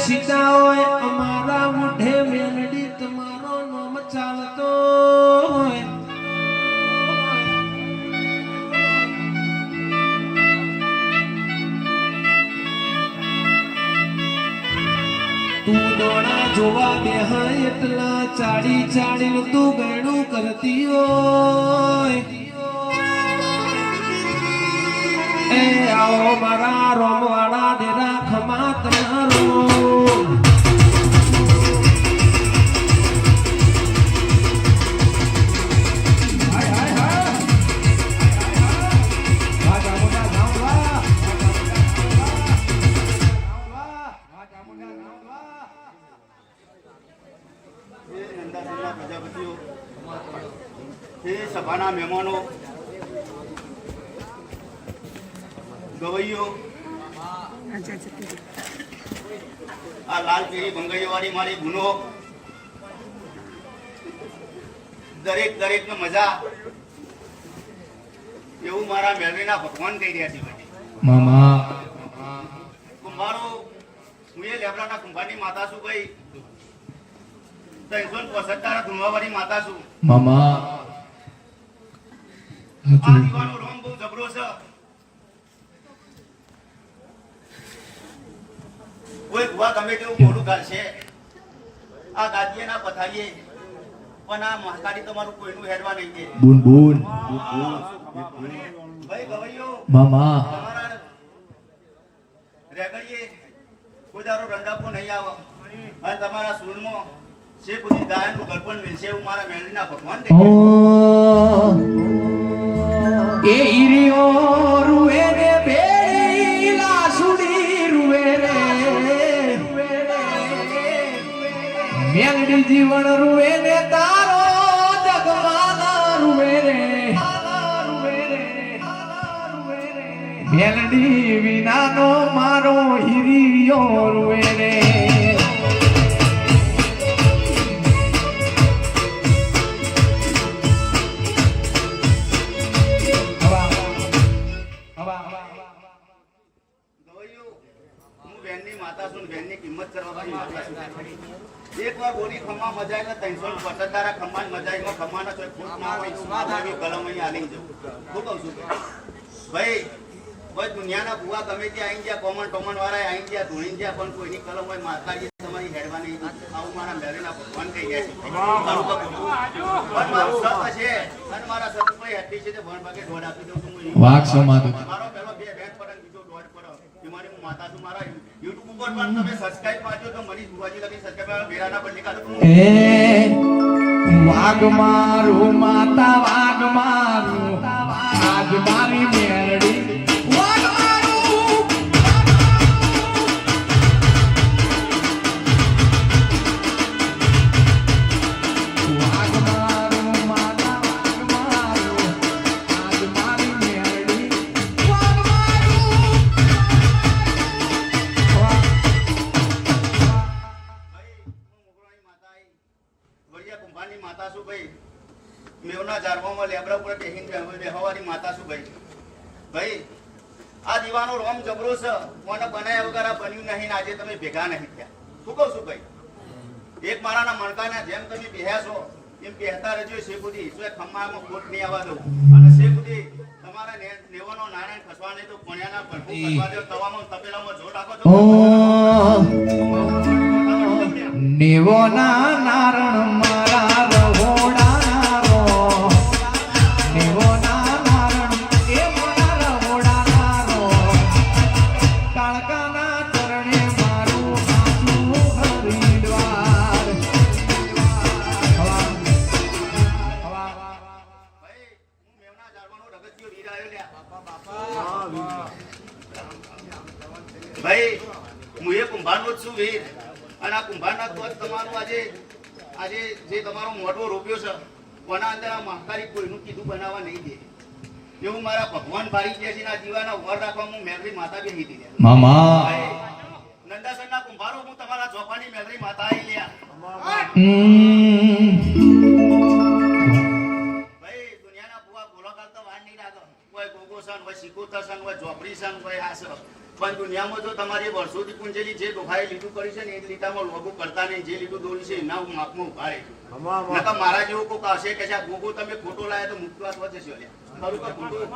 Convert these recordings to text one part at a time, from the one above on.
સીતા હોય અમારા મુઠે મેલડી તમારો નામ ચાલતો હોય તું દોડા જોવા બેહાય એટલા ચાડી ચાડી તું ગણું કરતી હોય એ આવો મારા રોમવાળા ડેરા ખમા તમારો સભાના મહેમાનો ગવૈયો આ લાલ પીળી બંગડીઓ વાળી મારી ગુનો દરેક ને મજા એવું મારા મેળવીના ભગવાન કહી રહ્યા છે મામા કુંભારો હું એ લેબડાના કુંભારની માતા છું ભાઈ 365 ધુમાવાળી માતા છું મામા આ દીવાનો રોમ બહુ જબરો છે કોઈ ભુવા ગમે તેવું મોડું ગાલશે આ ગાદીએ ના પથારીએ પણ આ મહાકાળી તમારું કોઈનું હેડવા નહીં દે બુન બુન ભાઈ ગવૈયો મામા તમારા રેગડીએ કોઈ દારો રંડાપો નહીં આવે અને તમારા સૂરમાં છે બધી ગાયનું ગળપણ મિલશે એવું મારા મેળવીના ભગવાન દે એ ઈરિયો રૂએ રે બેડી લાસુડી રૂએ રે મેલડી જીવન રૂએ ને તારો જગમાના રૂએ રે મેલડી વિનાનો મારો હીરિયો રૂએ રે એક વાર બોલી ખમ્મા મજા એટલે 365 ખમ્મા મજા એમાં ખમ્મા ના ફૂટ ના હોય સુમાધારી કલમ અહીં આલી જવું શું કહું છું ભાઈ બસ દુનિયાના બુવા ગમે ત્યાં આવી ગયા કોમન ટોમન વાળા આવી ગયા ધોણી ગયા પણ કોઈની કલમ હોય માતાજી તમારી હેડવાની આવું મારા મેળવીના ભગવાન કહી ગયા છે મારું સત છે અને મારા સત ભાઈ હટ્ટી છે તે ભણ ભાગે દોડ આપી દઉં છું વાક સમાધ મારો પહેલો 2 બેટ પર બીજો દોડ પર મારી હું માતા છું મારા YouTube ઉપર પણ તમે સબસ્ક્રાઇબ મારજો તો મની ભુવાજી લગી સબસ્ક્રાઇબ બેરાના પર નિકાલો એ વાગ મારું માતા વાગ મારું આજ મારી મેરડી વાગ મારું વાગ મારું માતા વાગ મારું આજ મારી મેરડી વાગ મારું કુંભારની માતા શું ભાઈ મેવના ઝાડવામાં લેબડા ઉપર બેહીને બેહવાની માતા શું ભાઈ ભાઈ આ દીવાનો રોમ જબરો છે મને બનાયા વગર આ બન્યું નહીં ને આજે તમે ભેગા નહીં થયા શું કહું છું ભાઈ એક મારાના મણકાના જેમ તમે બેહ્યા છો એમ બેહતા રહેજો શેખુદી શું ખમ્મામાં ખોટ નહીં આવવા દઉં અને શેખુદી તમારા નેવાનો નારાયણ ખસવા નહીં તો કોણ્યાના ભરપૂર ખસવા દો તવામાં તપેલામાં જોર રાખો છો નેવોના નારણ મારા રહોડા રો નેવોના નારણ એ મારા રહોડા રો કાળકાના ચરણે મારું આંસુ હરિદ્વાર ભાઈ હું મેવના ઝાડવાનો રગતિયો વીર આવ્યો લ્યા ભાઈ હું એ કુંભારનો જ છું વીર અને આ કુંભારના તો તમારું આજે જે તમારો મોઢો રોપ્યો છે કોના અંદર આ મહાકારી કોઈનું કીધું બનાવવા નહીં દે એવું મારા ભગવાન ભાઈ ગયા છે આ જીવાના વર રાખવા હું મેલરી માતા બી નહીં દીધા મામા નંદાસરના કુંભારો હું તમારા ચોપાની મેલરી માતા આવી લ્યા ભાઈ દુનિયાના બુવા બોલો કરતા વાર નહીં લાગે કોઈ ગોગો સન કોઈ શીખોતા સન કોઈ ચોપડી સન કોઈ આસ પણ દુનિયામાં જો તમારી વર્ષોથી પૂંજેલી જે દોહાએ લીધું કર્યું છે ને એ લીટામાં લોગો કરતા નહીં, જે લીધું દોર્યું છે એના હું માપમાં ઉભા રહેજો. નકર મારા જેવું કોક હશે કે છે આ ગોગો તમે ખોટો લાયા તો મુકવાસ વધે છે અલ્યા. ખરું કે ખોટું?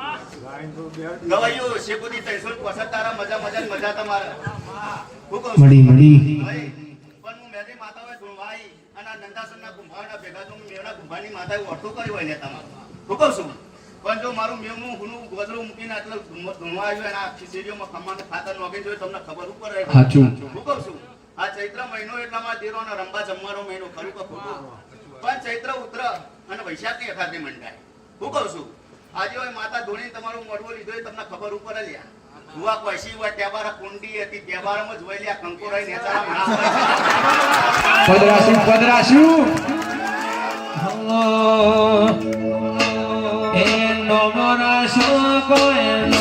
ગવાઈઓ શેકોથી 365 તારા મજા તમારે. હું કહું છું? ભાઈ, પણ હું મેરી માતા હોય ધૂણવાઈ અને આ નંદાસનના કુંભારના ભેગા તો હું મેવના કુંભારની માતાએ ઓઠો કર્યો હોય ને તમારે. હું કહું છું? પણ જો મારું મેવનું હુનું ગોદરું મૂકીને આટલો ધૂણવા આવ્યો અને આ ખીચડીઓમાં ખમ્માને ખાતર નોખી જોઈએ તમને ખબર ઉપર રહે. હું કહું છું? આ ચૈત્ર મહિનો એટલામાં દેરોનો રંબા જમવાનો મહિનો. ખરું કે ખોટું? પણ ચૈત્ર ઉત્તર અને વૈશાખની અખાતે મંડાય. હું કહું છું? આજે હોય માતા ધોણી તમારું મોઢું લીધો એ તમને ખબર ઉપર લ્યા. હુવા કોશી હોય તહેવાર કુંડી હતી તહેવારમાં જોઈ લ્યા કંકોરાઈ નેતારા પદરાશું એ નમરા શો કોઈ